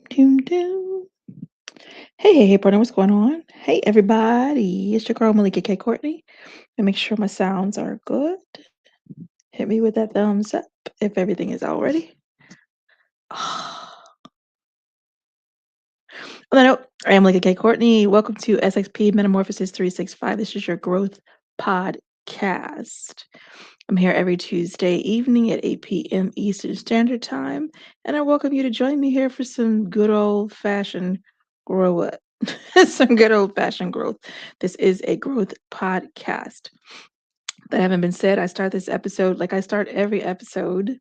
Doom, doom. Hey, partner, what's going on? Hey, everybody. It's your girl, Melikia K, Courtney. And make sure my sounds are good. Hit me with that thumbs up if everything is all ready. On that note, I am Melikia K, Courtney. Welcome to SXP MetaMorphosis 365. This is your growth podcast. I'm here every Tuesday evening at 8 p.m. Eastern Standard Time, and I welcome you to join me here for some good old-fashioned grow up. Some good old-fashioned growth. This is a growth podcast. That having been said, I start this episode like I start every episode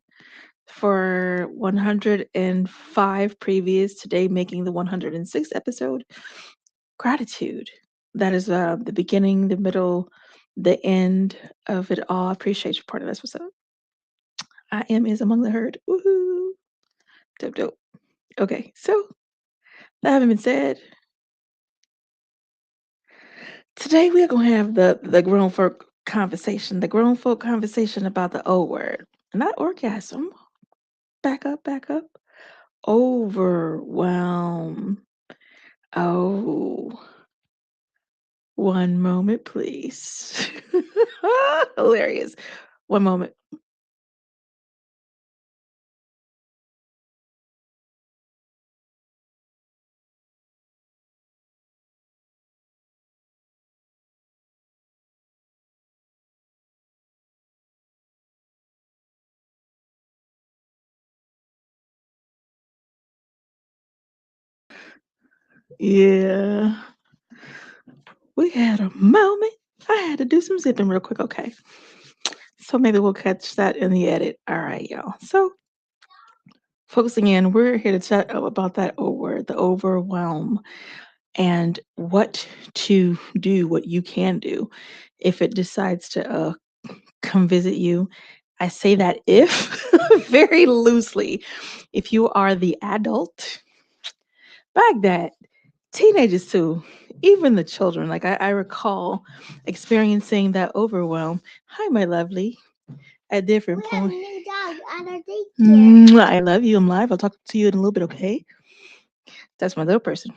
for 105 previous, today making the 106th episode. Gratitude. That is the beginning, the middle, the end of it all. I appreciate your part of this. What's up? I am is among the herd. Woohoo! Dope, dope. Okay, so that having been said, today we are going to have the grown folk conversation. The grown folk conversation about the O word, not orgasm. Back up, back up. Overwhelm. Oh, one moment, please. Hilarious. One moment. Yeah, we had a moment. I had to do some zipping real quick. Okay. So maybe we'll catch that in the edit. All right, y'all. So focusing in, we're here to chat about that O word, the overwhelm, and what to do, what you can do if it decides to come visit you. I say that if very loosely. If you are the adult, back that teenagers too, even the children. Like I recall experiencing that overwhelm. Hi, my lovely. At different points. I love you. I'm live. I'll talk to you in a little bit, okay? That's my little person.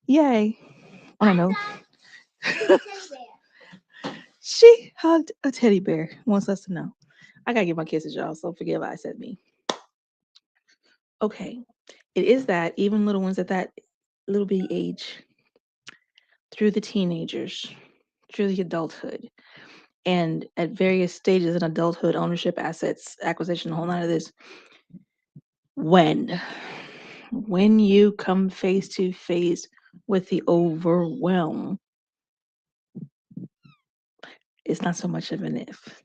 Yay. I don't know. She hugged a teddy bear. Wants us to know. I gotta give my kisses, y'all, so forgive I said me. Okay. It is that even little ones at that little bitty age, through the teenagers, through the adulthood, and at various stages in adulthood, ownership, assets, acquisition, a whole lot of this. When you come face to face with the overwhelm, it's not so much of an if.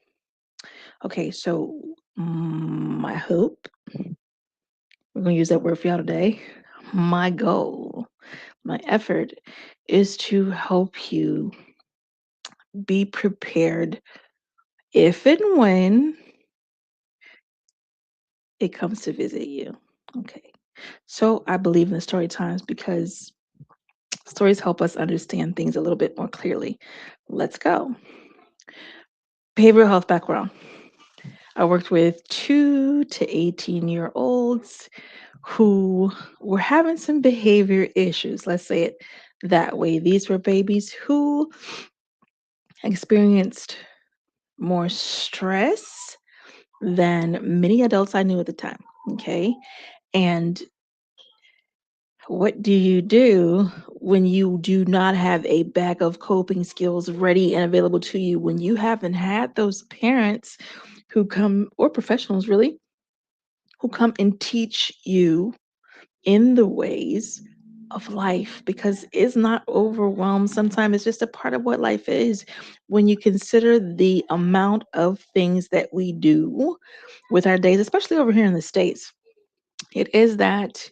Okay, so my hope, we're going to use that word for y'all today. My goal, my effort is to help you be prepared if and when it comes to visit you. Okay, so I believe in the story times because stories help us understand things a little bit more clearly. Let's go. Behavioral health background. I worked with 2 to 18-year-olds who were having some behavior issues. Let's say it that way. These were babies who experienced more stress than many adults I knew at the time. Okay. And what do you do when you do not have a bag of coping skills ready and available to you, when you haven't had those parents who come, or professionals really, who come and teach you in the ways of life? Because it's not overwhelmed. Sometimes it's just a part of what life is. When you consider the amount of things that we do with our days, especially over here in the States, it is that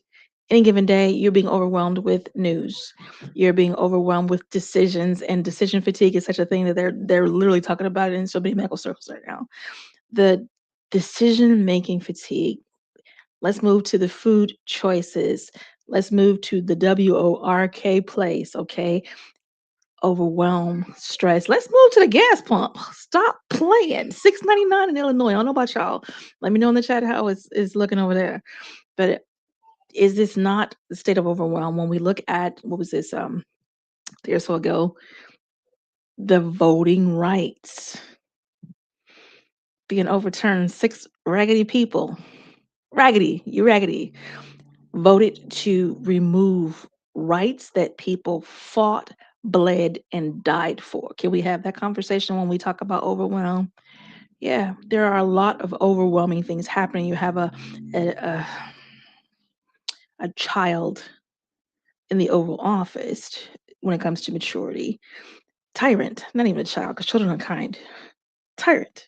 Any given day, you're being overwhelmed with news. You're being overwhelmed with decisions, and decision fatigue is such a thing that they're literally talking about it in so many medical circles right now. The decision making fatigue. Let's move to the food choices. Let's move to the WORK place, okay? Overwhelm, stress. Let's move to the gas pump. Stop playing. 6.99 in Illinois. I don't know about y'all. Let me know in the chat how it's looking over there. But is this not the state of overwhelm when we look at what was this years or so ago? The voting rights being overturned. 6 raggedy people. Raggedy, you raggedy. Voted to remove rights that people fought, bled, and died for. Can we have that conversation when we talk about overwhelm? Yeah, there are a lot of overwhelming things happening. You have a, a, a child in the Oval Office when it comes to maturity. Tyrant, not even a child, because children are kind. Tyrant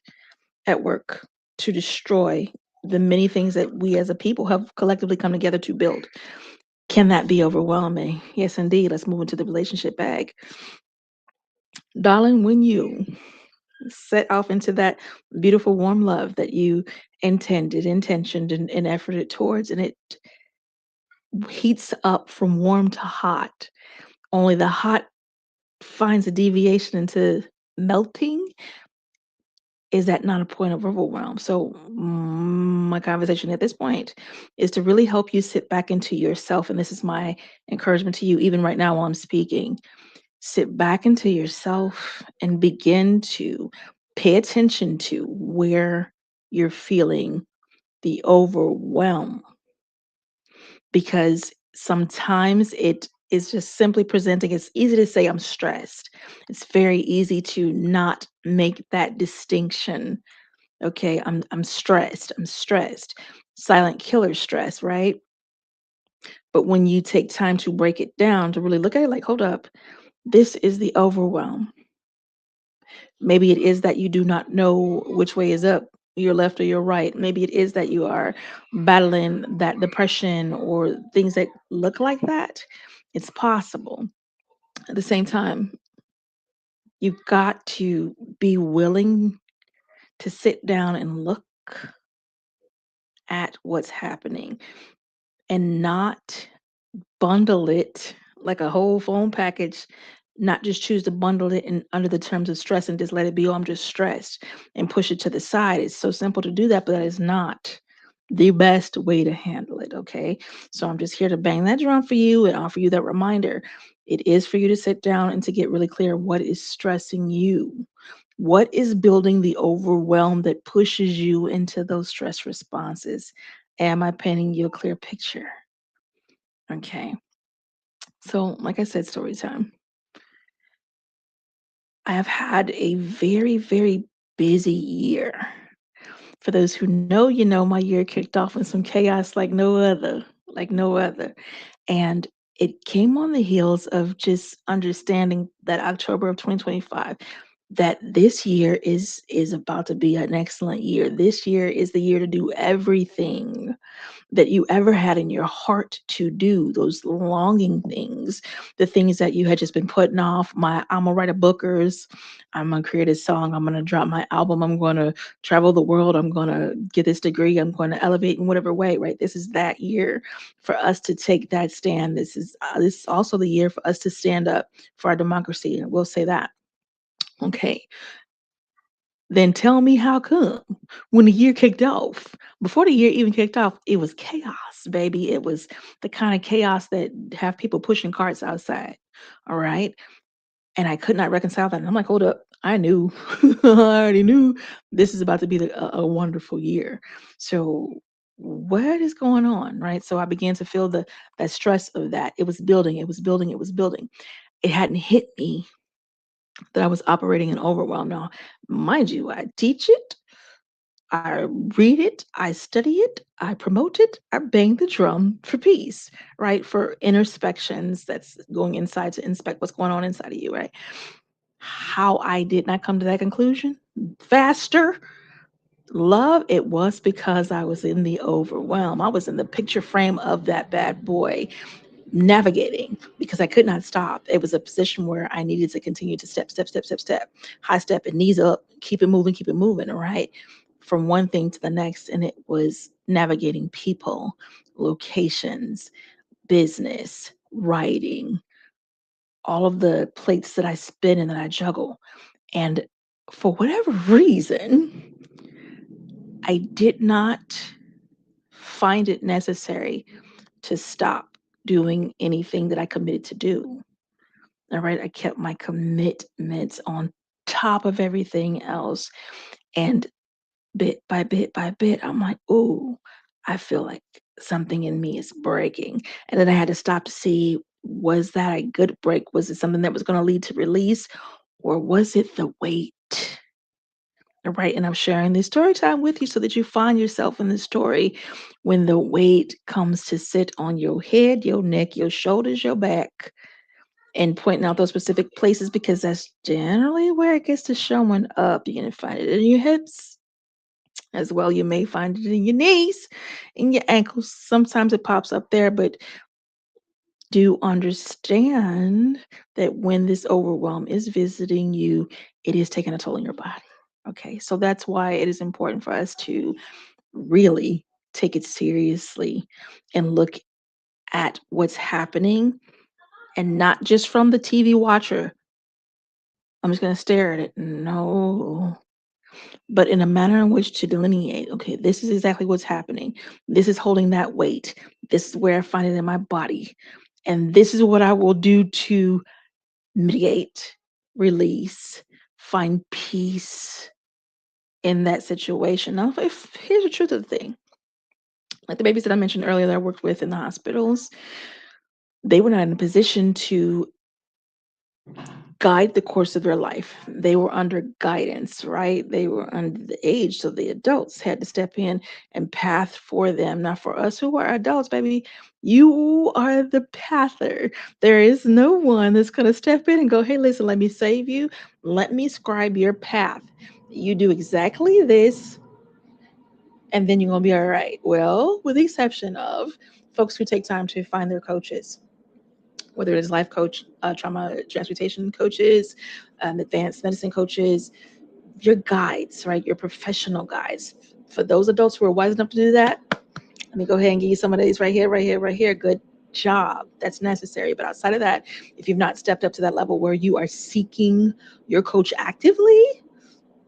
at work to destroy the many things that we as a people have collectively come together to build. Can that be overwhelming? Yes, indeed. Let's move into the relationship bag. Darling, when you set off into that beautiful, warm love that you intentioned, and efforted towards, and it heats up from warm to hot, only the hot finds a deviation into melting, is that not a point of overwhelm? So, my conversation at this point is to really help you sit back into yourself. And this is my encouragement to you, even right now while I'm speaking. Sit back into yourself and begin to pay attention to where you're feeling the overwhelm, because sometimes it is just simply presenting. It's easy to say I'm stressed. It's very easy to not make that distinction. Okay, I'm stressed. I'm stressed. Silent killer stress, right? But when you take time to break it down, to really look at it like, hold up, this is the overwhelm. Maybe it is that you do not know which way is up, your left or your right. Maybe it is that you are battling that depression or things that look like that. It's possible. At the same time, you've got to be willing to sit down and look at what's happening and not bundle it like a whole phone package, not just choose to bundle it in under the terms of stress and just let it be, oh, I'm just stressed, and push it to the side. It's so simple to do that, but that is not the best way to handle it. Okay. So I'm just here to bang that drum for you and offer you that reminder. It is for you to sit down and to get really clear what is stressing you. What is building the overwhelm that pushes you into those stress responses? Am I painting you a clear picture? Okay. So, like I said, story time. I have had a very, very busy year. For those who know, you know, my year kicked off with some chaos like no other, like no other. And it came on the heels of just understanding that October of 2025, that this year is about to be an excellent year. This year is the year to do everything that you ever had in your heart to do, those longing things, the things that you had just been putting off. I'm gonna write a bookers, I'm gonna create a song, I'm gonna drop my album, I'm gonna travel the world, I'm gonna get this degree, I'm gonna elevate in whatever way, right? This is that year for us to take that stand. This is also the year for us to stand up for our democracy, and we'll say that. Okay, then tell me how come when the year kicked off, before the year even kicked off, it was chaos, baby. It was the kind of chaos that have people pushing carts outside. All right. And I could not reconcile that. And I'm like, hold up. I knew, I already knew this is about to be a wonderful year. So what is going on? Right. So I began to feel that stress of that. It was building, it was building, it was building. It hadn't hit me that I was operating in overwhelm. Now, mind you, I teach it, I read it, I study it, I promote it, I bang the drum for peace, right? For introspections, that's going inside to inspect what's going on inside of you, right? How I did not come to that conclusion faster, Love, it was because I was in the overwhelm. I was in the picture frame of that bad boy, navigating because I could not stop. It was a position where I needed to continue to step, step, step, step, step, high step and knees up, keep it moving, right? From one thing to the next. And it was navigating people, locations, business, writing, all of the plates that I spin and that I juggle. And for whatever reason, I did not find it necessary to stop doing anything that I committed to do. All right. I kept my commitments on top of everything else. And bit by bit by bit, I'm like, oh, I feel like something in me is breaking. And then I had to stop to see, was that a good break? Was it something that was going to lead to release? Or was it the weight? All right. And I'm sharing this story time with you so that you find yourself in the story when the weight comes to sit on your head, your neck, your shoulders, your back, and pointing out those specific places because that's generally where it gets to showing up. You're going to find it in your hips as well. You may find it in your knees, in your ankles. Sometimes it pops up there, but do understand that when this overwhelm is visiting you, it is taking a toll on your body. Okay, so that's why it is important for us to really take it seriously and look at what's happening and not just from the TV watcher. I'm just going to stare at it. No, but in a manner in which to delineate, okay, this is exactly what's happening. This is holding that weight. This is where I find it in my body. And this is what I will do to mitigate, release, find peace in that situation. Now, if here's the truth of the thing, like the babies that I mentioned earlier that I worked with in the hospitals, they were not in a position to guide the course of their life. They were under guidance, right? They were under the age, so the adults had to step in and path for them. Now, for us who are adults, baby, you are the pather. There is no one that's going to step in and go, hey, listen, let me save you. Let me scribe your path. You do exactly this, and then you're going to be all right. Well, with the exception of folks who take time to find their coaches, whether it is life coach, trauma transportation coaches, advanced medicine coaches, your guides, right? Your professional guides. For those adults who are wise enough to do that, let me go ahead and give you some of these right here, right here, right here. Good job. That's necessary. But outside of that, if you've not stepped up to that level where you are seeking your coach actively,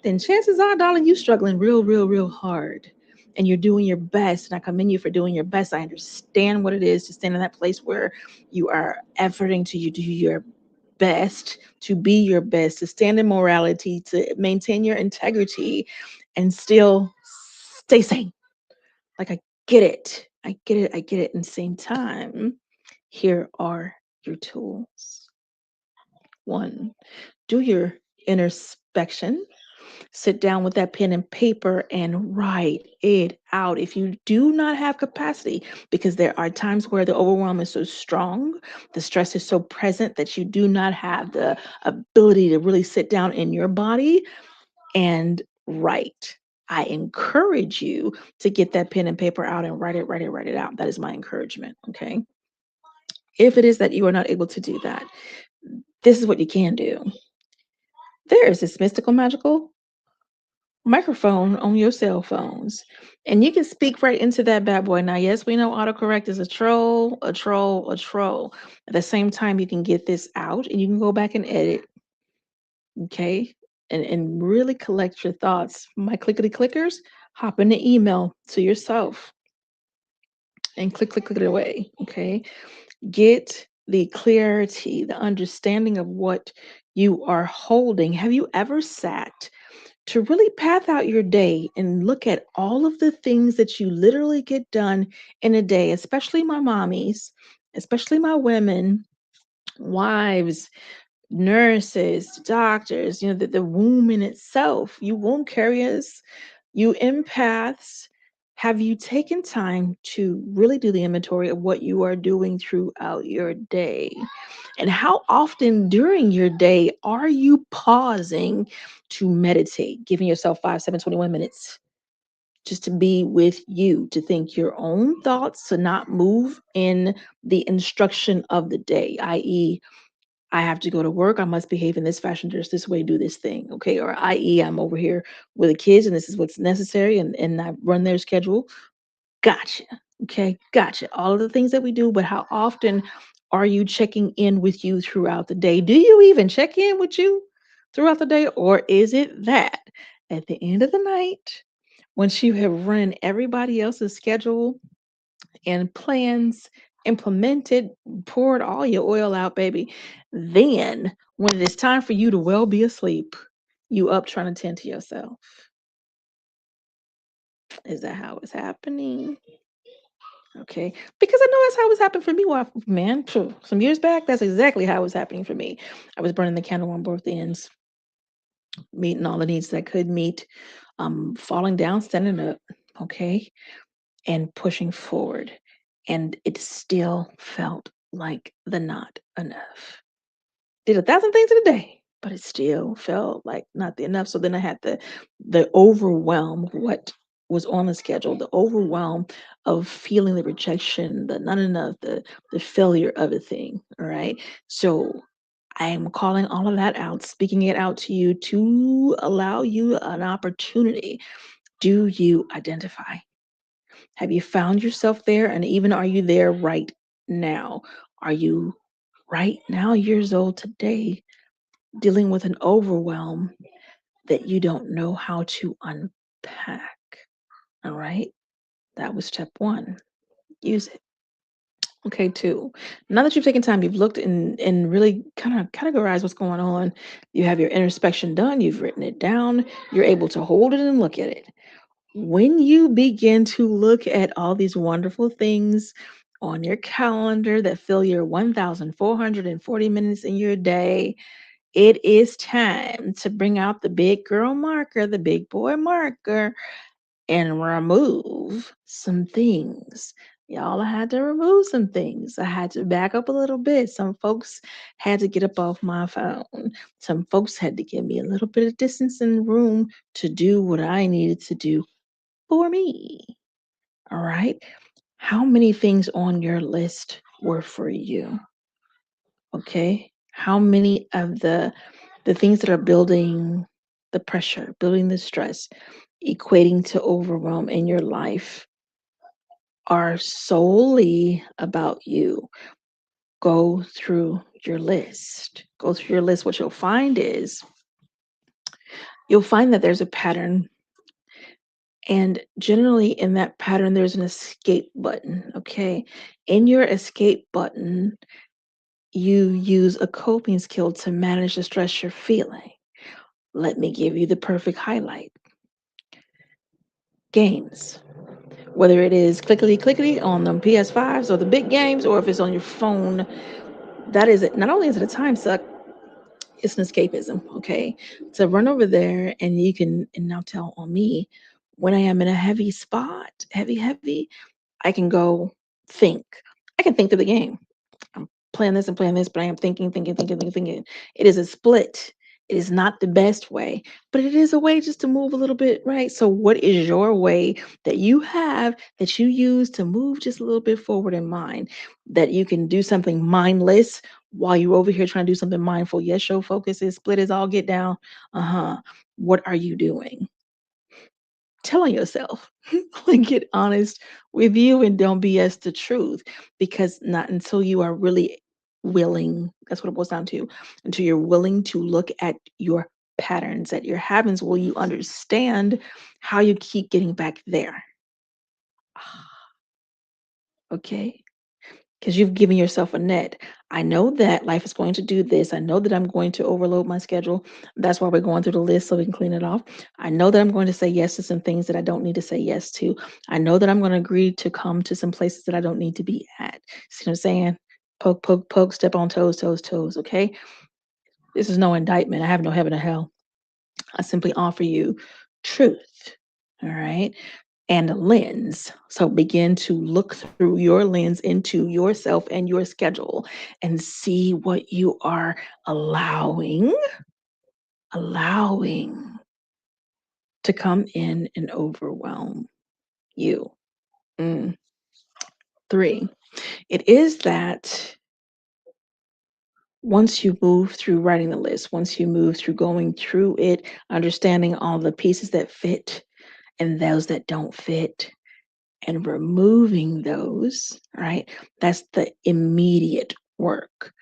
then chances are, darling, you struggling real, real, real hard. And you're doing your best. And I commend you for doing your best. I understand what it is to stand in that place where you are efforting to you do your best, to be your best, to stand in morality, to maintain your integrity, and still stay sane. Like, I get it. I get it. I get it. And same time, here are your tools. One, do your introspection. Sit down with that pen and paper and write it out. If you do not have capacity, because there are times where the overwhelm is so strong, the stress is so present that you do not have the ability to really sit down in your body and write. I encourage you to get that pen and paper out and write it, write it, write it out. That is my encouragement. Okay. If it is that you are not able to do that, this is what you can do. There is this mystical, magical microphone on your cell phones, and you can speak right into that bad boy. Now, yes, we know autocorrect is a troll, a troll, a troll. At the same time, you can get this out and you can go back and edit, okay, and really collect your thoughts. My clickety clickers, hop in the email to yourself and click it away, okay. Get the clarity, the understanding of what you are holding. Have you ever sat to really path out your day and look at all of the things that you literally get done in a day, especially my mommies, especially my women, wives, nurses, doctors, the womb in itself, you womb carriers, you empaths. Have you taken time to really do the inventory of what you are doing throughout your day? And how often during your day are you pausing to meditate, giving yourself 5, 7, 21 minutes? just to be with you, to think your own thoughts, to not move in the instruction of the day, i.e., I have to go to work, I must behave in this fashion, just this way, do this thing, okay? Or i.e., I'm over here with the kids and this is what's necessary and I run their schedule. Gotcha. Okay, gotcha. All of the things that we do, but how often are you checking in with you throughout the day? Do you even check in with you throughout the day? Or is it that at the end of the night, once you have run everybody else's schedule and plans, implemented, poured all your oil out, baby, then when it is time for you to well be asleep, you up trying to tend to yourself? Is that how it's happening? Okay, because I know that's how it's happened for me. Well, man, some years back, that's exactly how it was happening for me. I was burning the candle on both ends, meeting all the needs that I could meet, falling down, standing up, okay, and pushing forward. And it still felt like the not enough. Did 1,000 things in a day, but it still felt like not the enough. So then I had the overwhelm of what was on the schedule, the overwhelm of feeling the rejection, the not enough, the failure of a thing. All right. So I am calling all of that out, speaking it out to you to allow you an opportunity. Do you identify? Have you found yourself there? And even are you there right now? Are you right now, years old today, dealing with an overwhelm that you don't know how to unpack? All right. That was step one. Use it. Okay, two. Now that you've taken time, you've looked and really kind of categorized what's going on. You have your introspection done, you've written it down, you're able to hold it and look at it. When you begin to look at all these wonderful things on your calendar that fill your 1,440 minutes in your day, it is time to bring out the big girl marker, the big boy marker, and remove some things. Y'all, I had to remove some things. I had to back up a little bit. Some folks had to get up off my phone. Some folks had to give me a little bit of distance and room to do what I needed to do for me. All right. How many things on your list were for you? Okay. How many of the things that are building the pressure, building the stress, equating to overwhelm in your life are solely about you? Go through your list. Go through your list. What you'll find is you'll find that there's a pattern. And generally, in that pattern, there's an escape button. Okay. In your escape button, you use a coping skill to manage the stress you're feeling. Let me give you the perfect highlight: games. Whether it is clickety clickety on the PS5s or the big games, or if it's on your phone, that is it. Not only is it a time suck, it's an escapism. Okay. So run over there and you can, and now tell on me when I am in a heavy spot, heavy, I can go think. I can think through the game. I'm playing this, but I am thinking. It is a split. It is not the best way, but it is a way just to move a little bit, right? So, what is your way that you have that you use to move just a little bit forward in mind, that you can do something mindless while you're over here trying to do something mindful? Yes, your focus is split as all get down. What are you doing? Telling yourself. Like, get honest with you and don't BS the truth, because not until you are really willing, that's what it boils down to, until you're willing to look at your patterns, at your habits, will you understand how you keep getting back there. Okay. Because you've given yourself a net. I know that life is going to do this. I know that I'm going to overload my schedule. That's why we're going through the list so we can clean it off. I know that I'm going to say yes to some things that I don't need to say yes to. I know that I'm going to agree to come to some places that I don't need to be at. See what I'm saying? Poke, poke, poke, step on toes, toes, toes. Okay. This is no indictment. I have no heaven or hell. I simply offer you truth. All right. And a lens. So begin to look through your lens into yourself and your schedule and see what you are allowing to come in and overwhelm. you. Mm. 3, it is that once you move through writing the list, once you move through going through it, understanding all the pieces that fit and those that don't fit, and removing those, right? That's the immediate work.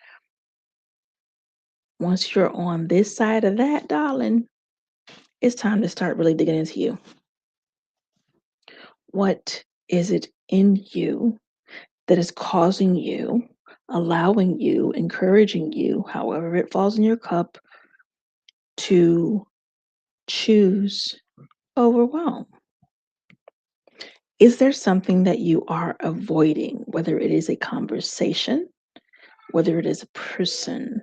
Once you're on this side of that, darling, it's time to start really digging into you. What is it in you that is causing you, allowing you, encouraging you, however it falls in your cup, to choose overwhelm? Is there something that you are avoiding, whether it is a conversation, whether it is a person,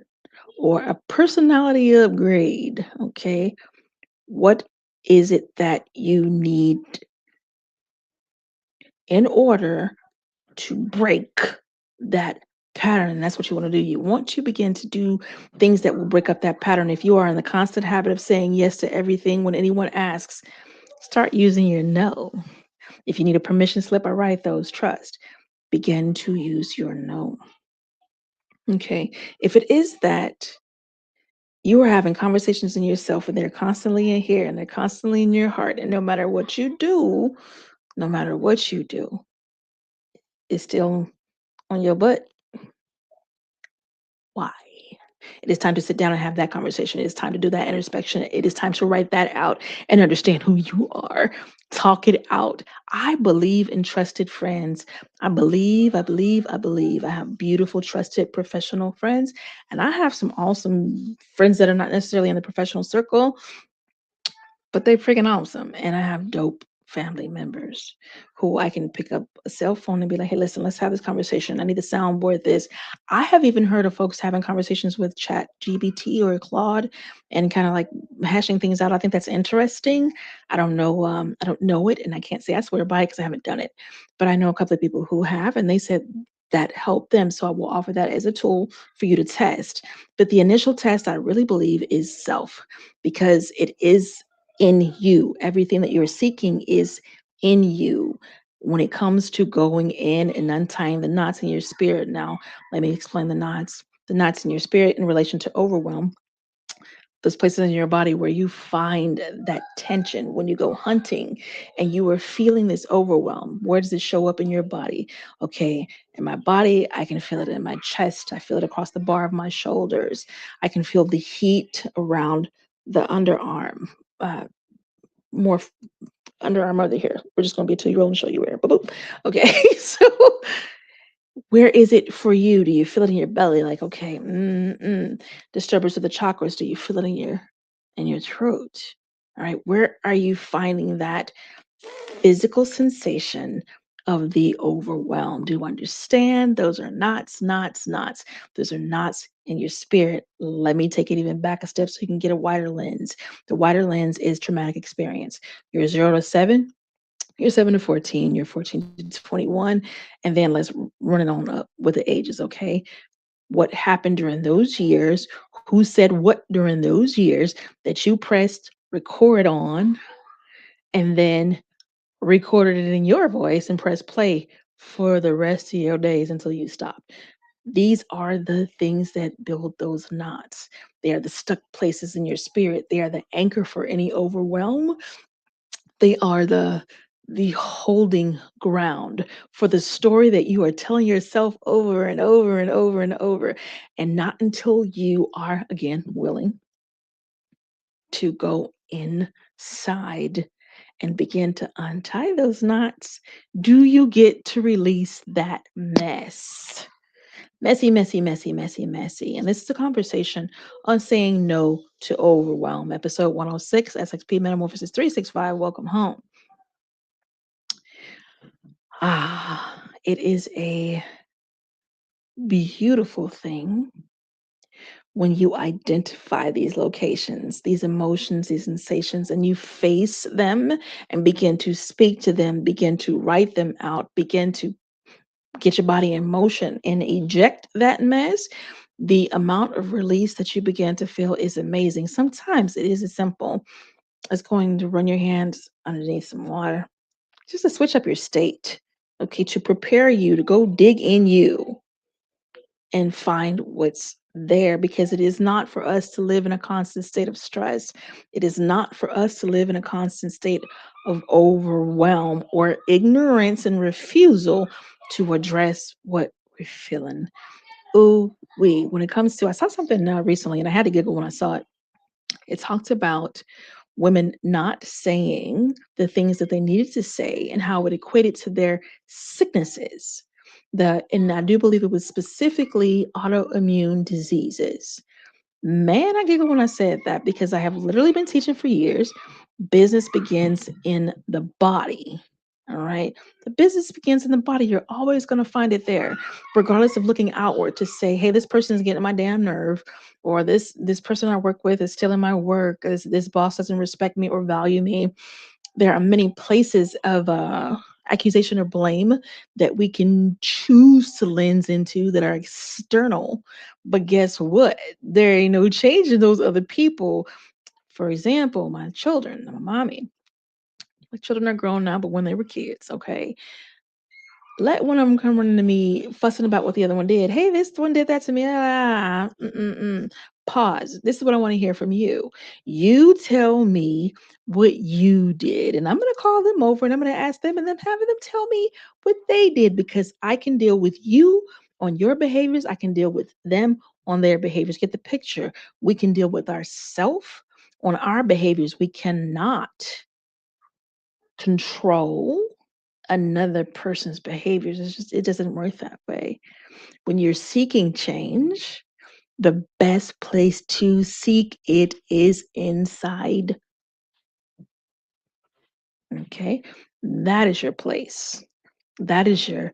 or a personality upgrade? Okay. What is it that you need in order to break that pattern? And that's what you want to do. You want to begin to do things that will break up that pattern. If you are in the constant habit of saying yes to everything when anyone asks, start using your no. If you need a permission slip, I write those. Trust. Begin to use your no. Okay. If it is that you are having conversations in yourself and they're constantly in here and they're constantly in your heart, and no matter what you do, no matter what you do, it's still on your butt. Why? It is time to sit down and have that conversation. It is time to do that introspection. It is time to write that out and understand who you are. Talk it out. I believe in trusted friends. I believe. I have beautiful, trusted, professional friends. And I have some awesome friends that are not necessarily in the professional circle, but they freaking awesome. And I have dope family members who I can pick up a cell phone and be like, hey, listen, let's have this conversation. I need to soundboard this. I have even heard of folks having conversations with Chat GBT or Claude and kind of like hashing things out. I think that's interesting. I don't know it, and I can't say I swear by it because I haven't done it. But I know a couple of people who have, and they said that helped them. So I will offer that as a tool for you to test. But the initial test, I really believe, is self, because it is in you. Everything that you're seeking is in you when it comes to going in and untying the knots in your spirit. Now, let me explain the knots. The knots in your spirit in relation to overwhelm, those places in your body where you find that tension when you go hunting and you are feeling this overwhelm. Where does it show up in your body? Okay, in my body, I can feel it in my chest. I feel it across the bar of my shoulders. I can feel the heat around the underarm. More underarm over here. We're just going to be a 2-year-old and show you where. Boop, boop. Okay, so where is it for you? Do you feel it in your belly? Like, okay, disturbance of the chakras. Do you feel it in your throat? All right, where are you finding that physical sensation of the overwhelm? Do you understand? Those are knots, knots, knots. Those are knots in your spirit. Let me take it even back a step so you can get a wider lens. The wider lens is traumatic experience. You're 0 to 7. You're 7 to 14, you're 14 to 21, and then let's run it on up with the ages, okay? What happened during those years? Who said what during those years that you pressed record on and then recorded it in your voice and press play for the rest of your days until you stop? These are the things that build those knots. They are the stuck places in your spirit. They are the anchor for any overwhelm. They are the holding ground for the story that you are telling yourself over and over and over and over. And not until you are, again, willing to go inside and begin to untie those knots, do you get to release that mess. Messy, messy, messy, messy, messy. And this is a conversation on saying no to overwhelm. Episode 106, SXP Metamorphosis 365. Welcome home. It is a beautiful thing when you identify these locations, these emotions, these sensations, and you face them and begin to speak to them, begin to write them out, begin to get your body in motion and eject that mess. The amount of release that you begin to feel is amazing. Sometimes it is as simple as going to run your hands underneath some water just to switch up your state, okay, to prepare you to go dig in you and find what's there, because it is not for us to live in a constant state of stress. It is not for us to live in a constant state of overwhelm or ignorance and refusal to address what we're feeling. Ooh, when it comes to, I saw something recently and I had to giggle when I saw it. It talked about women not saying the things that they needed to say and how it equated to their sicknesses. And I do believe it was specifically autoimmune diseases. Man, I giggle when I said that because I have literally been teaching for years. Business begins in the body. All right. The business begins in the body. You're always going to find it there, regardless of looking outward to say, hey, this person is getting my damn nerve, or this person I work with is stealing my work, this boss doesn't respect me or value me. There are many places of accusation or blame that we can choose to lens into that are external. But guess what? There ain't no change in those other people. For example, my children, I'm a mommy. My children are grown now, but when they were kids, okay, let one of them come running to me fussing about what the other one did. Hey, this one did that to me. Pause. This is what I want to hear from you. You tell me what you did, and I'm going to call them over and I'm going to ask them and then having them tell me what they did, because I can deal with you on your behaviors. I can deal with them on their behaviors. Get the picture. We can deal with ourselves on our behaviors. We cannot control another person's behaviors. It doesn't work that way. When you're seeking change, the best place to seek it is inside. Okay? That is your place. That is your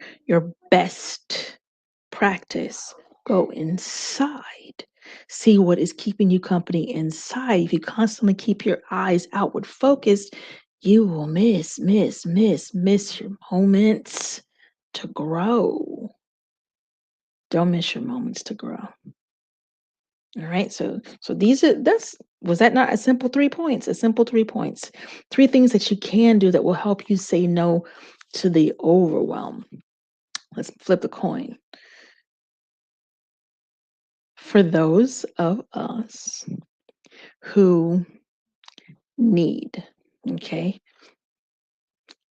best practice. Go inside. See what is keeping you company inside. If you constantly keep your eyes outward focused, you will miss your moments to grow. Don't miss your moments to grow. All right. So was that not a simple 3 points? A simple 3 points. 3 things that you can do that will help you say no to the overwhelm. Let's flip the coin. For those of us who need, okay,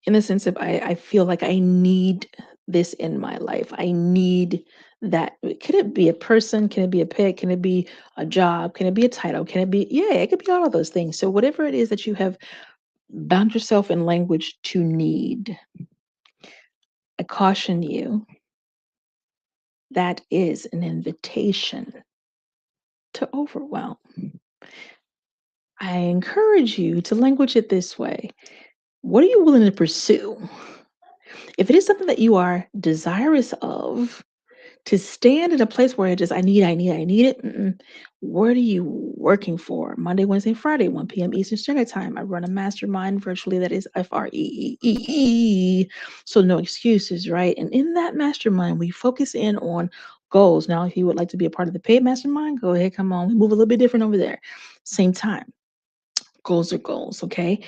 in the sense of I feel like I need this in my life. I need that. Can it be a person? Can it be a pet? Can it be a job? Can it be a title? Can it be, yeah, it could be all of those things. So whatever it is that you have bound yourself in language to need, I caution you, that is an invitation to overwhelm. I encourage you to language it this way. What are you willing to pursue? If it is something that you are desirous of, to stand in a place where I need it. What are you working for? Monday, Wednesday, Friday, 1 p.m. Eastern Standard Time. I run a mastermind virtually that is FREEE. So no excuses, right? And in that mastermind, we focus in on goals. Now, if you would like to be a part of the paid mastermind, go ahead, come on. We move a little bit different over there. Same time. Goals are goals, okay?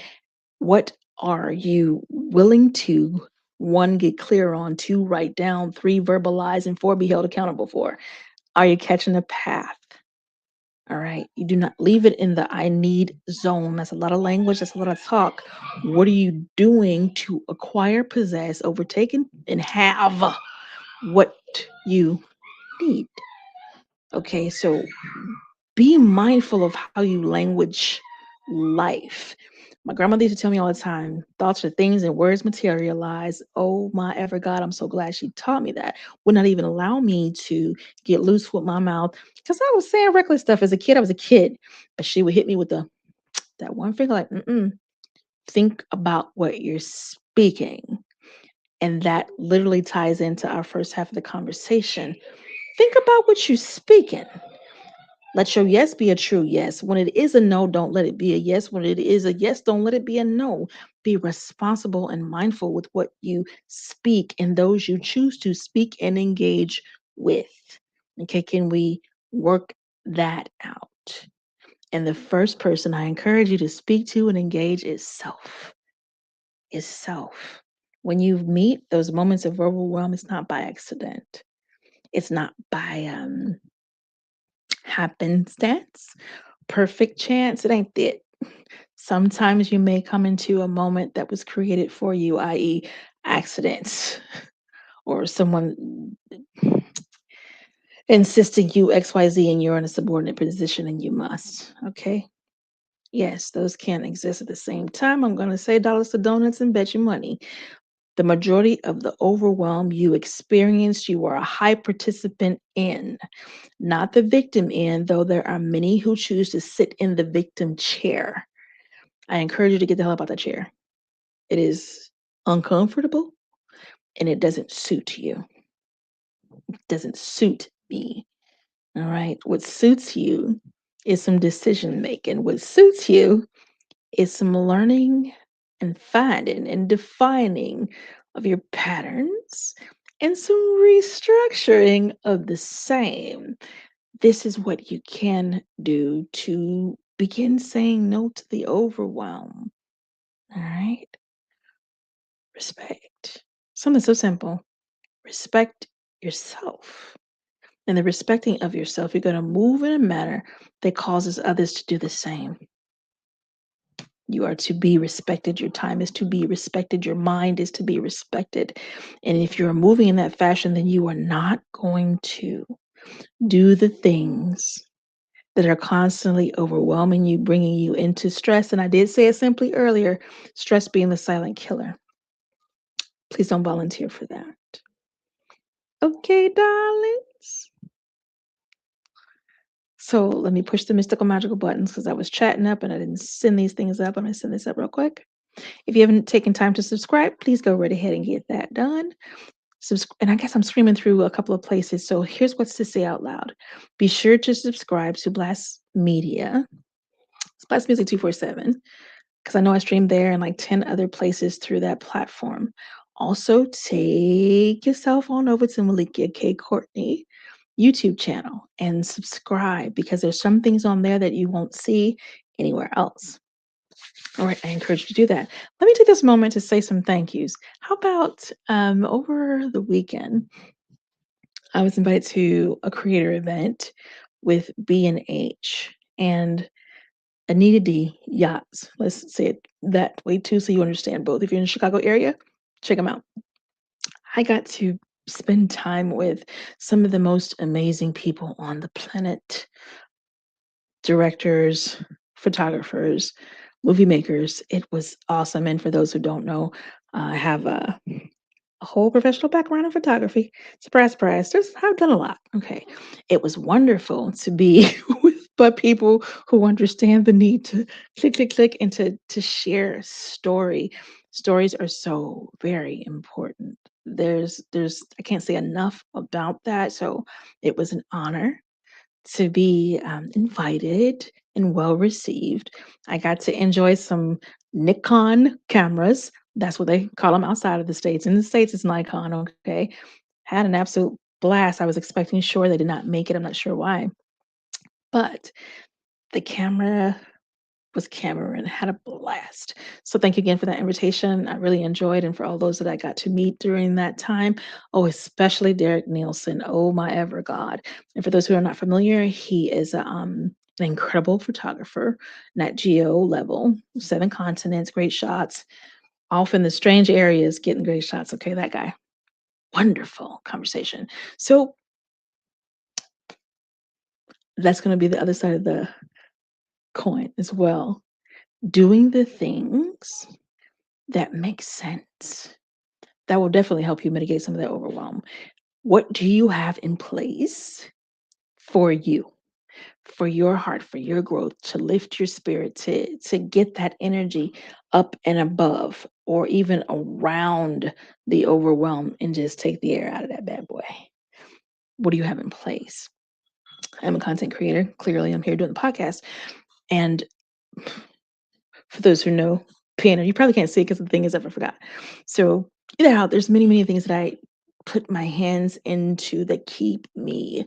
What are you willing to, 1, get clear on, 2, write down, 3, verbalize, and 4, be held accountable for? Are you catching the path? All right. You do not leave it in the I need zone. That's a lot of language. That's a lot of talk. What are you doing to acquire, possess, overtake, and have what you need? Okay. So be mindful of how you language life. My grandmother used to tell me all the time, thoughts are things and words materialize. Oh my ever God, I'm so glad she taught me that. Would not even allow me to get loose with my mouth because I was saying reckless stuff as a kid. I was a kid, but she would hit me with that one finger like, think about what you're speaking. And that literally ties into our first half of the conversation. Think about what you're speaking. Let your yes be a true yes. When it is a no, don't let it be a yes. When it is a yes, don't let it be a no. Be responsible and mindful with what you speak and those you choose to speak and engage with. Okay, can we work that out? And the first person I encourage you to speak to and engage is self. Is self. When you meet those moments of overwhelm, it's not by accident. It's not by happenstance, perfect chance. It ain't it. Sometimes you may come into a moment that was created for you, i.e., accidents, or someone insisting you XYZ and you're in a subordinate position and you must. Okay. Yes, those can't exist at the same time. I'm going to say dollars to donuts and bet you money. The majority of the overwhelm you experienced, you were a high participant in, not the victim in, though there are many who choose to sit in the victim chair. I encourage you to get the hell up out that chair. It is uncomfortable and it doesn't suit you. It doesn't suit me. All right. What suits you is some decision making. What suits you is some learning and finding and defining of your patterns and some restructuring of the same. This is what you can do to begin saying no to the overwhelm. All right. Respect. Something so simple. Respect yourself. And the respecting of yourself, you're going to move in a manner that causes others to do the same. You are to be respected. Your time is to be respected. Your mind is to be respected. And if you're moving in that fashion, then you are not going to do the things that are constantly overwhelming you, bringing you into stress. And I did say it simply earlier, stress being the silent killer. Please don't volunteer for that. Okay, darlings. So let me push the mystical magical buttons because I was chatting up and I didn't send these things up. I'm going to send this up real quick. If you haven't taken time to subscribe, please go right ahead and get that done. And I guess I'm screaming through a couple of places. So here's what's to say out loud. Be sure to subscribe to Blast Media. It's Blast Music 247 because I know I stream there and like 10 other places through that platform. Also, take yourself on over to Melikia K Courtney YouTube channel and subscribe because there's some things on there that you won't see anywhere else. All right, I encourage you to do that. Let me take this moment to say some thank yous. How about over the weekend, I was invited to a creator event with B&H and Anita D Yachts. Let's say it that way too, so you understand both. If you're in the Chicago area, check them out. I got to spend time with some of the most amazing people on the planet, directors, photographers, movie makers. It was awesome. And for those who don't know, I have a whole professional background in photography. Surprise, surprise. I've done a lot. Okay. It was wonderful to be with but people who understand the need to click, click, click, and to share story. Stories are so very important. There's I can't say enough about that. So it was an honor to be invited and well received. I got to enjoy some Nikon cameras. That's what they call them outside of the States. In the States, it's Nikon, okay? Had an absolute blast. I was expecting sure they did not make it. I'm not sure why. But the camera was Cameron, had a blast. So thank you again for that invitation. I really enjoyed, and for all those that I got to meet during that time. Oh, especially Derek Nielsen. Oh my ever God. And for those who are not familiar, he is an incredible photographer, Nat Geo level, 7 continents, great shots, off in the strange areas, getting great shots. Okay, that guy. Wonderful conversation. So that's going to be the other side of the coin as well. Doing the things that make sense. That will definitely help you mitigate some of that overwhelm. What do you have in place for you, for your heart, for your growth, to lift your spirit, to get that energy up and above, or even around the overwhelm and just take the air out of that bad boy? What do you have in place? I'm a content creator. Clearly, I'm here doing the podcast. And for those who know Piano, you probably can't see it because the thing is I forgot. So there's many, many things that I put my hands into that keep me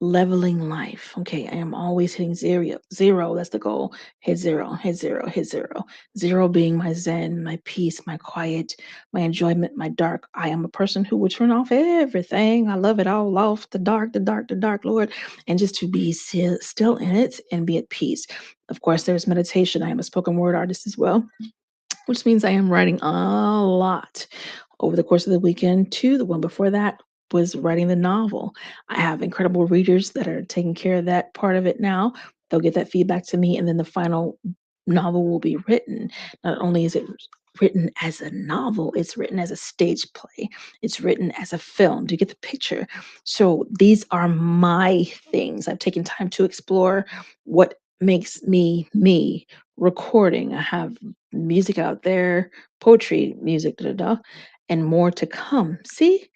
leveling life. Okay, I am always hitting zero. Zero, that's the goal. Hit zero, hit zero, hit zero. Zero being my zen, my peace, my quiet, my enjoyment, my dark. I am a person who would turn off everything. I love it all off, the dark, the dark, the dark, Lord, and just to be still in it and be at peace. Of course, there's meditation. I am a spoken word artist as well, which means I am writing a lot over the course of the weekend too. The one before that was writing the novel. I have incredible readers that are taking care of that part of it now. They'll get that feedback to me, and then the final novel will be written. Not only is it written as a novel, it's written as a stage play, it's written as a film. Do you get the picture? So these are my things. I've taken time to explore what makes me me. Recording, I have music out there, poetry, music, da, da, da, and more to come. See?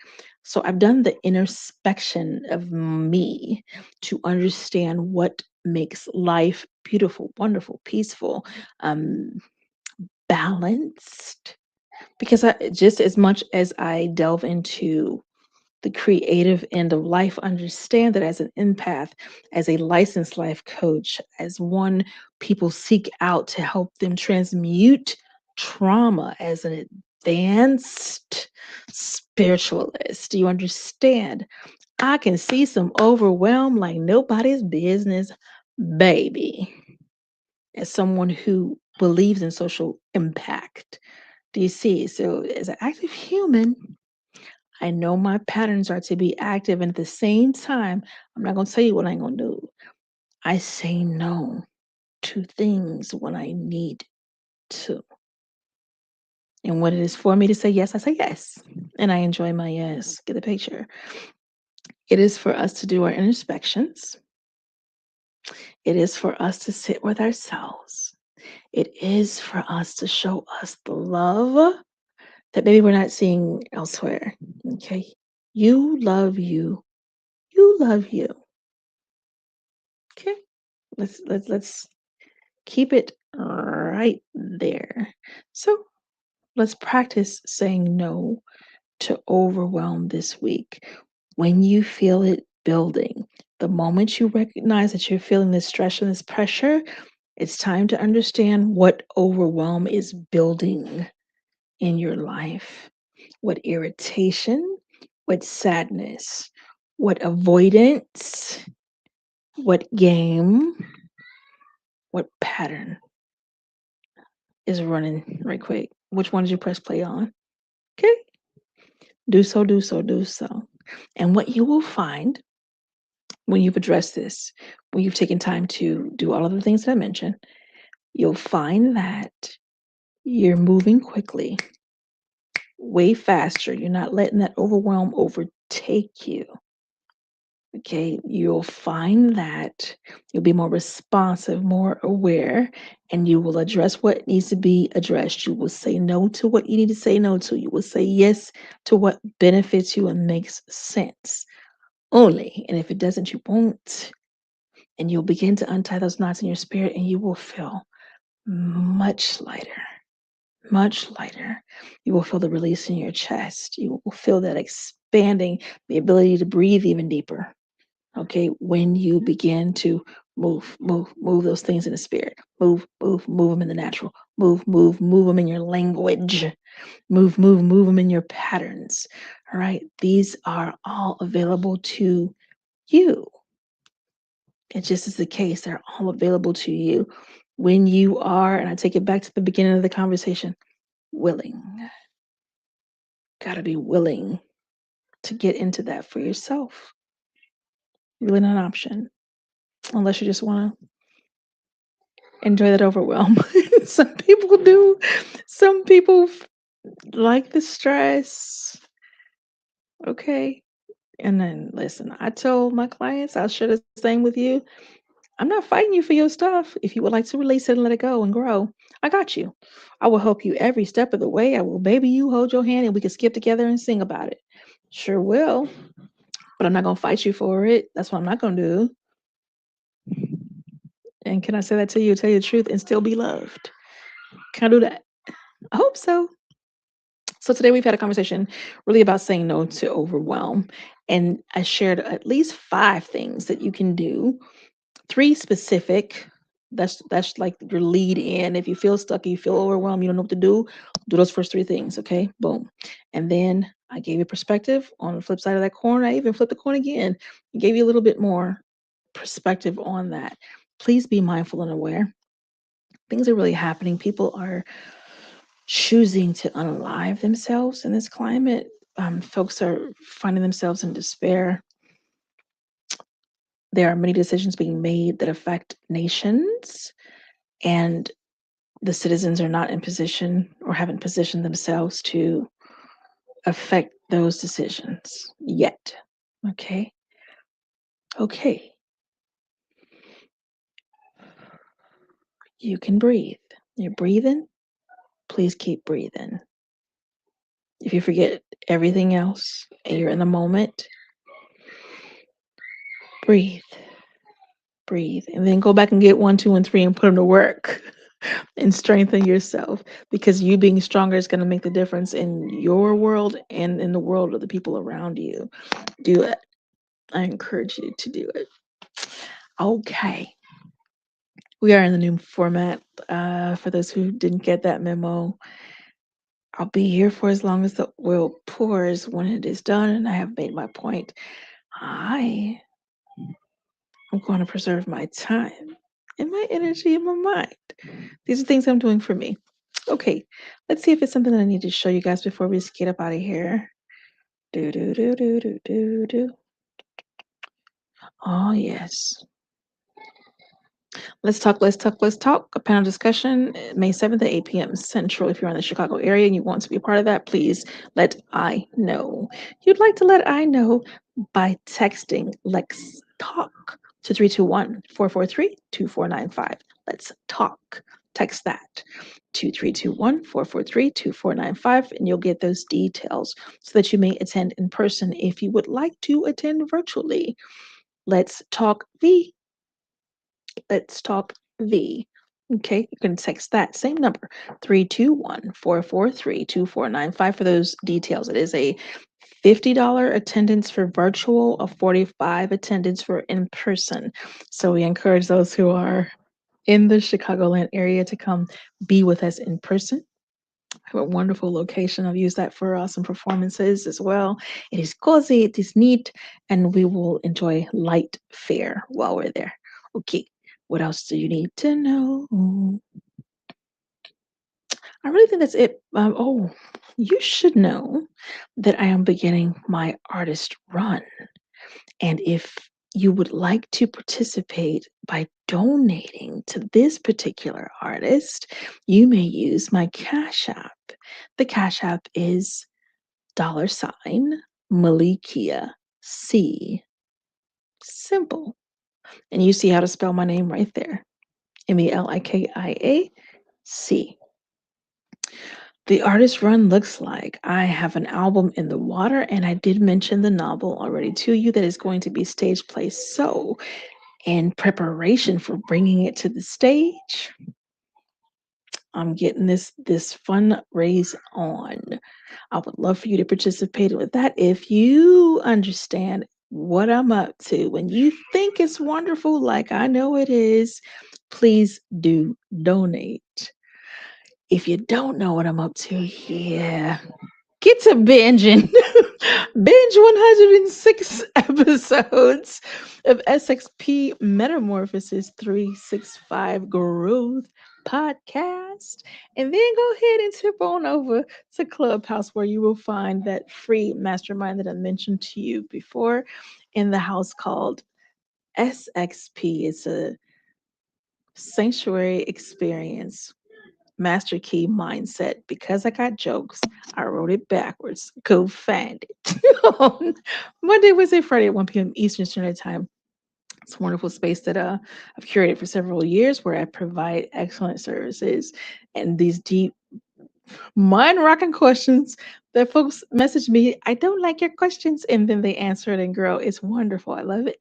So I've done the introspection of me to understand what makes life beautiful, wonderful, peaceful, um, balanced. Because just as much as I delve into the creative end of life, understand that as an empath, as a licensed life coach, as one people seek out to help them transmute trauma, as an advanced spiritualist. Do you understand? I can see some overwhelm like nobody's business, baby. As someone who believes in social impact. Do you see? So, as an active human, I know my patterns are to be active, and at the same time, I'm not going to tell you what I ain't going to do. I say no to things when I need to. And when it is for me to say yes, I say yes. And I enjoy my yes. Get the picture. It is for us to do our introspections. It is for us to sit with ourselves. It is for us to show us the love that maybe we're not seeing elsewhere. Okay. You love you. You love you. Okay. Let's keep it right there. So let's practice saying no to overwhelm this week. When you feel it building, the moment you recognize that you're feeling this stress and this pressure, it's time to understand what overwhelm is building in your life. What irritation, what sadness, what avoidance, what game, what pattern is running right quick. Which one did you press play on? Okay. Do so, do so, do so. And what you will find when you've addressed this, when you've taken time to do all of the things that I mentioned, you'll find that you're moving quickly, way faster. You're not letting that overwhelm overtake you. Okay, you'll find that you'll be more responsive, more aware, and you will address what needs to be addressed. You will say no to what you need to say no to. You will say yes to what benefits you and makes sense only. And if it doesn't, you won't. And you'll begin to untie those knots in your spirit, and you will feel much lighter, much lighter. You will feel the release in your chest. You will feel that expanding, the ability to breathe even deeper. Okay, when you begin to move those things in the spirit, move them in the natural, move them in your language, move them in your patterns. All right, these are all available to you. It just is the case, they're all available to you when you are, and I take it back to the beginning of the conversation, willing. Got to be willing to get into that for yourself. Really not an option unless you just want to enjoy that overwhelm. Some people do. Some people like the stress. Okay. And then listen, I told my clients, I'll share the same with you. I'm not fighting you for your stuff. If you would like to release it and let it go and grow, I got you. I will help you every step of the way. I will baby you, hold your hand, and we can skip together and sing about it. Sure will. But I'm not going to fight you for it. That's what I'm not going to do. And can I say that to you, tell you the truth, and still be loved? Can I do that? I hope so. So today we've had a conversation really about saying no to overwhelm. And I shared at least 5 things that you can do, 3 specific. That's like your lead in. If you feel stuck, you feel overwhelmed, you don't know what to do those first 3 things, okay? Boom. And then I gave you perspective on the flip side of that coin. I even flipped the coin again and gave you a little bit more perspective on that. Please be mindful and aware. Things are really happening. People are choosing to unalive themselves in this climate. Folks are finding themselves in despair. There are many decisions being made that affect nations, and the citizens are not in position or haven't positioned themselves to affect those decisions yet. Okay. Okay. You can breathe. You're breathing. Please keep breathing. If you forget everything else and you're in the moment, breathe, breathe, and then go back and get 1, 2, and 3 and put them to work and strengthen yourself, because you being stronger is going to make the difference in your world and in the world of the people around you. Do it. I encourage you to do it. Okay. We are in the new format. For those who didn't get that memo, I'll be here for as long as the oil pours. When it is done and I have made my point, I am going to preserve my time and my energy and my mind. These are things I'm doing for me. Okay, let's see if it's something that I need to show you guys before we just get up out of here. Do do do do do do do. Oh yes. Let's talk, let's talk, let's talk. A panel discussion, May 7th at 8 p.m. Central. If you're in the Chicago area and you want to be a part of that, please let I know. You'd like to let I know by texting Let's Talk to 321-443-2495. Let's talk. Text that to 321-443-2495, and you'll get those details so that you may attend in person if you would like to attend virtually. Let's talk Let's Talk V. Okay, you can text that same number, 321-443-2495 for those details. It is a $50 attendance for virtual, a $45 attendance for in person. So we encourage those who are in the Chicagoland area to come be with us in person. We have a wonderful location. I've used that for some performances as well. It is cozy, it is neat, and we will enjoy light fare while we're there. Okay, what else do you need to know? I really think that's it. Oh, you should know that I am beginning my artist run. And if you would like to participate by donating to this particular artist, you may use my Cash App. The Cash App is $Melikia C. Simple. And you see how to spell my name right there. Melikia C. The artist run looks like I have an album in the water, and I did mention the novel already to you that is going to be stage play. So, in preparation for bringing it to the stage, I'm getting this fundraise on. I would love for you to participate with that. If you understand what I'm up to, when you think it's wonderful, like I know it is, please do donate. If you don't know what I'm up to, yeah, get to binging. Binge 106 episodes of SXP Metamorphosis 365 Growth Podcast. And then go ahead and tip on over to Clubhouse, where you will find that free mastermind that I mentioned to you before in the house called SXP. It's a sanctuary experience, master key mindset. Because I got jokes, I wrote it backwards. Go find it on Monday, Wednesday, Friday at 1 p.m. Eastern Standard Time. It's a wonderful space that I've curated for several years, where I provide excellent services and these deep, mind rocking questions that folks message me. I don't like your questions, and then they answer it and grow. It's wonderful. I love it.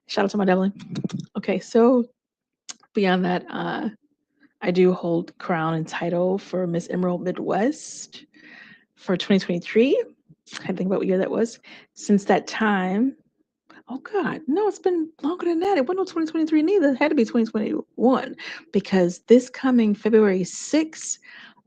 Shout out to my Devlin. Okay, so beyond that, I do hold crown and title for Miss Emerald Midwest for 2023. I think about what year that was. Since that time, oh God, no, it's been longer than that. It wasn't 2023 neither. It had to be 2021 because this coming February 6th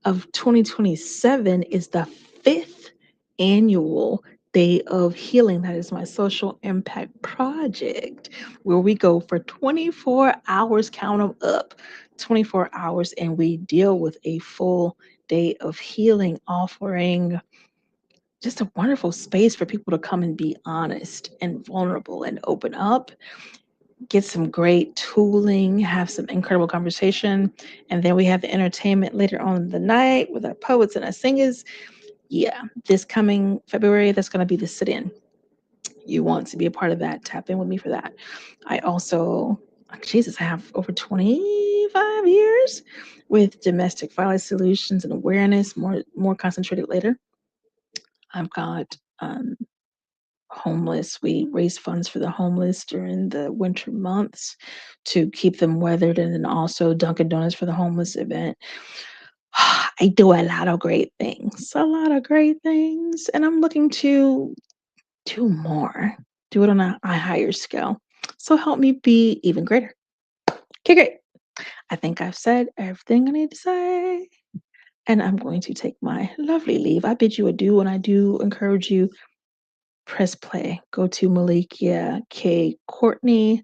of 2027 is the 5th annual Day of Healing. That is my social impact project where we go for 24 hours, count them up, 24 hours, and we deal with a full day of healing, offering just a wonderful space for people to come and be honest and vulnerable and open up, get some great tooling, have some incredible conversation. And then we have the entertainment later on in the night with our poets and our singers. Yeah, this coming February, that's going to be the sit-in. You want to be a part of that, tap in with me for that. I also, Jesus, I have over 25 years with domestic violence solutions and awareness, more concentrated later. I've got homeless. We raise funds for the homeless during the winter months to keep them weathered, and then also Dunkin' Donuts for the homeless event. I do a lot of great things, and I'm looking to do more, do it on a higher scale. So help me be even greater. Okay, great. I think I've said everything I need to say, and I'm going to take my lovely leave. I bid you adieu, and I do encourage you, press play. Go to Melikia K. Courtney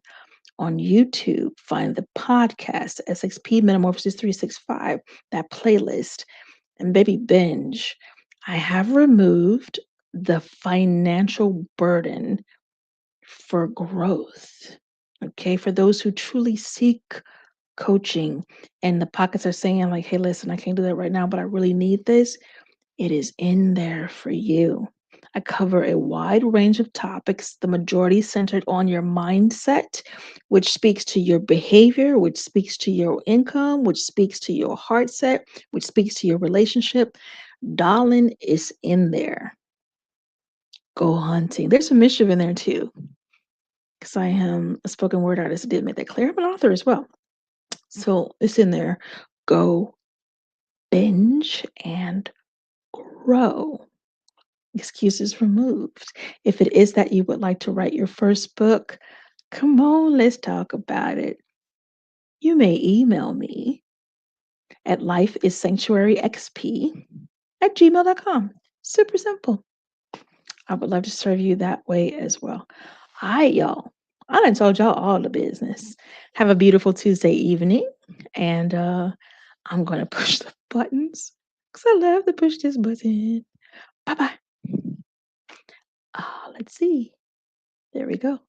on YouTube. Find the podcast, SXP MetaMorphosis 365, that playlist, and baby binge. I have removed the financial burden for growth. Okay, for those who truly seek coaching and the pockets are saying, like, hey, listen, I can't do that right now, but I really need this. It is in there for you. I cover a wide range of topics, the majority centered on your mindset, which speaks to your behavior, which speaks to your income, which speaks to your heart set, which speaks to your relationship. Darling is in there. Go hunting. There's some mischief in there too, because I am a spoken word artist. I did make that clear. I'm an author as well. So it's in there. Go binge and grow. Excuses removed. If it is that you would like to write your first book, come on, let's talk about it. You may email me at lifeissanctuaryxp@gmail.com. Super simple. I would love to serve you that way as well. All right, y'all. I done told y'all all the business. Have a beautiful Tuesday evening. And I'm going to push the buttons because I love to push this button. Bye-bye. Let's see. There we go.